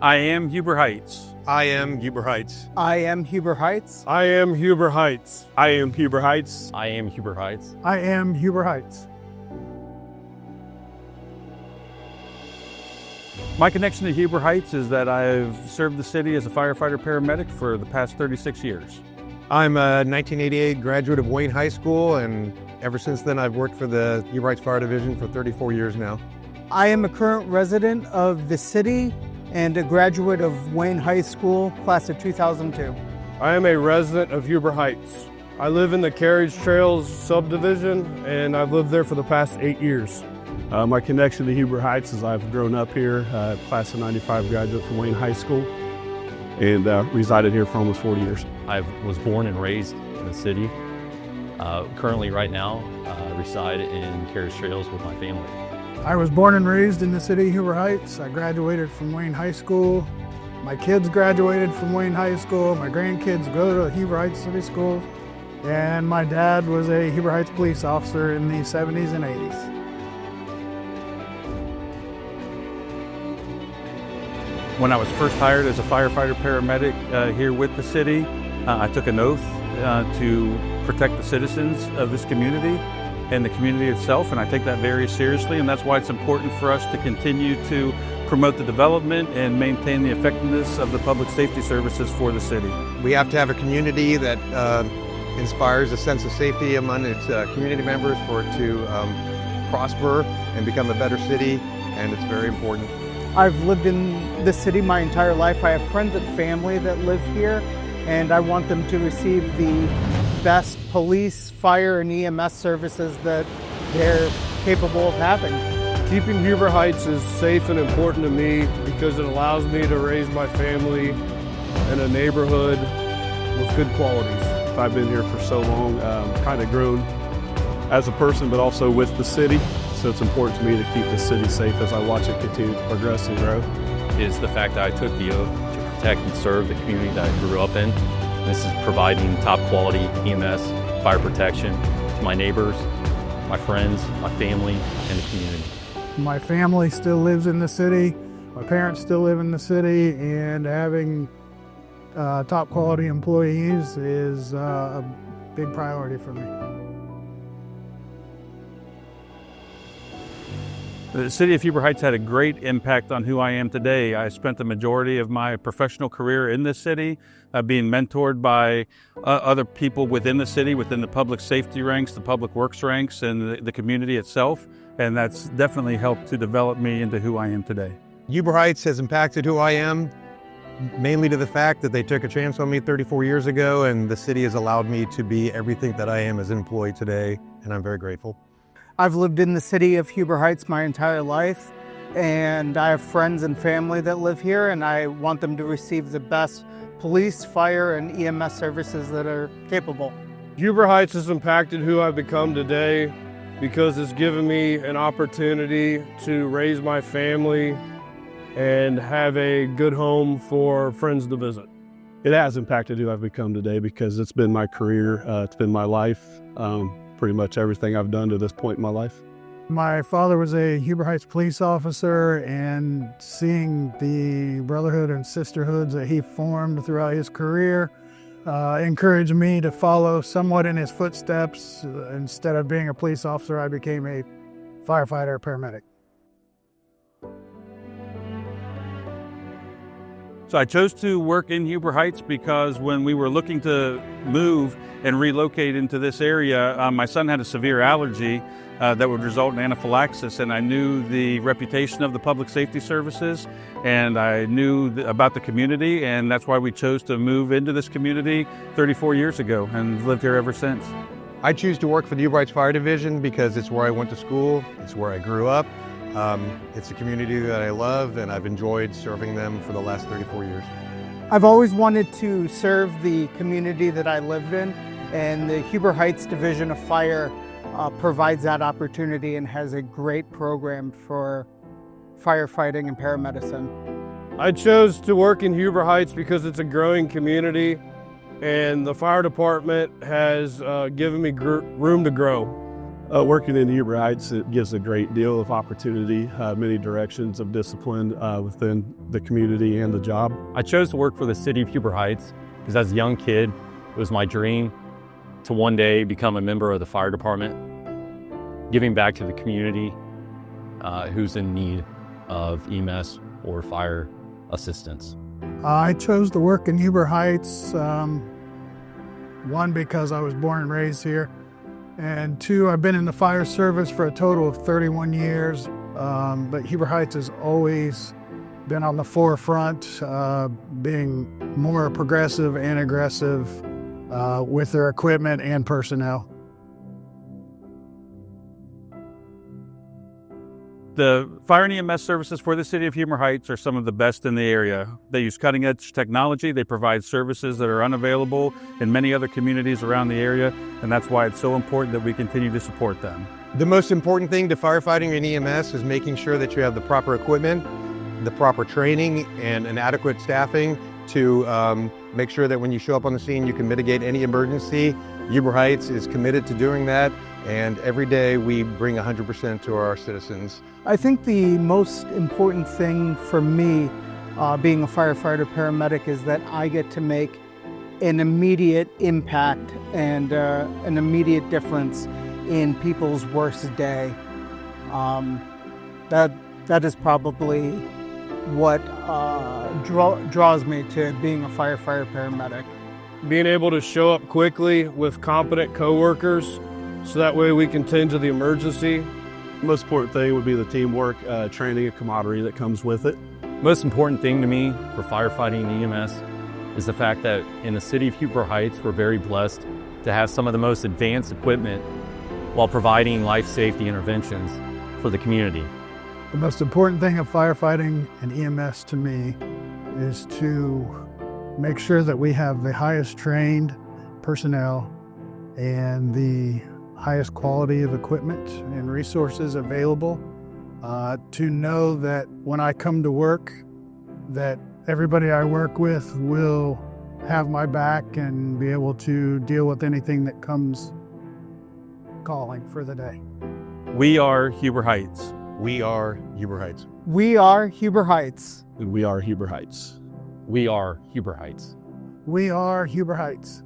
I am Huber Heights. I am Huber Heights. I am Huber Heights. I am Huber Heights. I am Huber Heights. I am Huber Heights. I am Huber Heights. My connection to Huber Heights is that I've served the city as a firefighter paramedic for the past 36 years. I'm a 1988 graduate of Wayne High School, and ever since then I've worked for the Huber Heights Fire Division for 34 years now. I am a current resident of the city and a graduate of Wayne High School, class of 2002. I am a resident of Huber Heights. I live in the Carriage Trails subdivision, and I've lived there for the past 8 years. My connection to Huber Heights is I've grown up here, class of 95 graduate from Wayne High School, and resided here for almost 40 years. I was born and raised in the city. Currently, right now, reside in Carriage Trails with my family. I was born and raised in the city of Huber Heights. I graduated from Wayne High School. My kids graduated from Wayne High School. My grandkids go to Huber Heights City Schools. And my dad was a Huber Heights police officer in the 70s and 80s. When I was first hired as a firefighter paramedic here with the city, I took an oath to protect the citizens of this community and the community itself, and I take that very seriously, and that's why it's important for us to continue to promote the development and maintain the effectiveness of the public safety services for the city. We have to have a community that inspires a sense of safety among its community members for it to prosper and become a better city, and it's very important. I've lived in the city my entire life. I have friends and family that live here, and I want them to receive the best police, fire, and EMS services that they're capable of having. Keeping Huber Heights is safe and important to me because it allows me to raise my family in a neighborhood with good qualities. I've been here for so long, kind of grown as a person, but also with the city. So it's important to me to keep the city safe as I watch it continue to progress and grow. Is the fact that I took the oath to protect and serve the community that I grew up in. This is providing top quality EMS, fire protection to my neighbors, my friends, my family, and the community. My family still lives in the city. My parents still live in the city, and having top quality employees is a big priority for me. The city of Huber Heights had a great impact on who I am today. I spent the majority of my professional career in this city, being mentored by other people within the city, within the public safety ranks, the public works ranks, and the community itself. And that's definitely helped to develop me into who I am today. Huber Heights has impacted who I am, mainly to the fact that they took a chance on me 34 years ago, and the city has allowed me to be everything that I am as an employee today, and I'm very grateful. I've lived in the city of Huber Heights my entire life, and I have friends and family that live here, and I want them to receive the best police, fire, and EMS services that are capable. Huber Heights has impacted who I've become today because it's given me an opportunity to raise my family and have a good home for friends to visit. It has impacted who I've become today because it's been my career, it's been my life, pretty much everything I've done to this point in my life. My father was a Huber Heights police officer, and seeing the brotherhood and sisterhoods that he formed throughout his career encouraged me to follow somewhat in his footsteps. Instead of being a police officer, I became a firefighter paramedic. So I chose to work in Huber Heights because when we were looking to move and relocate into this area, my son had a severe allergy that would result in anaphylaxis, and I knew the reputation of the public safety services, and I knew about the community, and that's why we chose to move into this community 34 years ago and lived here ever since. I choose to work for the Huber Heights Fire Division because it's where I went to school, it's where I grew up. It's a community that I love, and I've enjoyed serving them for the last 34 years. I've always wanted to serve the community that I lived in, and the Huber Heights Division of Fire provides that opportunity and has a great program for firefighting and paramedicine. I chose to work in Huber Heights because it's a growing community, and the fire department has given me room to grow. Working in Huber Heights, it gives a great deal of opportunity, many directions of discipline within the community and the job. I chose to work for the city of Huber Heights because as a young kid, it was my dream to one day become a member of the fire department, giving back to the community who's in need of EMS or fire assistance. I chose to work in Huber Heights, one, because I was born and raised here, and two, I've been in the fire service for a total of 31 years, but Huber Heights has always been on the forefront, being more progressive and aggressive with their equipment and personnel. The fire and EMS services for the city of Huber Heights are some of the best in the area. They use cutting-edge technology. They provide services that are unavailable in many other communities around the area, and that's why it's so important that we continue to support them. The most important thing to firefighting and EMS is making sure that you have the proper equipment, the proper training, and an adequate staffing to make sure that when you show up on the scene, you can mitigate any emergency. Huber Heights is committed to doing that, and every day we bring 100% to our citizens. I think the most important thing for me, being a firefighter paramedic, is that I get to make an immediate impact and an immediate difference in people's worst day. That is probably what draws me to being a firefighter paramedic. Being able to show up quickly with competent coworkers, so that way we can tend to the emergency. The most important thing would be the teamwork, training, and camaraderie that comes with it. Most important thing to me for firefighting and EMS is the fact that in the city of Huber Heights, we're very blessed to have some of the most advanced equipment while providing life safety interventions for the community. The most important thing of firefighting and EMS to me is to make sure that we have the highest trained personnel and the highest quality of equipment and resources available, to know that when I come to work, that everybody I work with will have my back and be able to deal with anything that comes calling for the day. We are Huber Heights. We are Huber Heights. We are Huber Heights. And we are Huber Heights. We are Huber Heights. We are Huber Heights.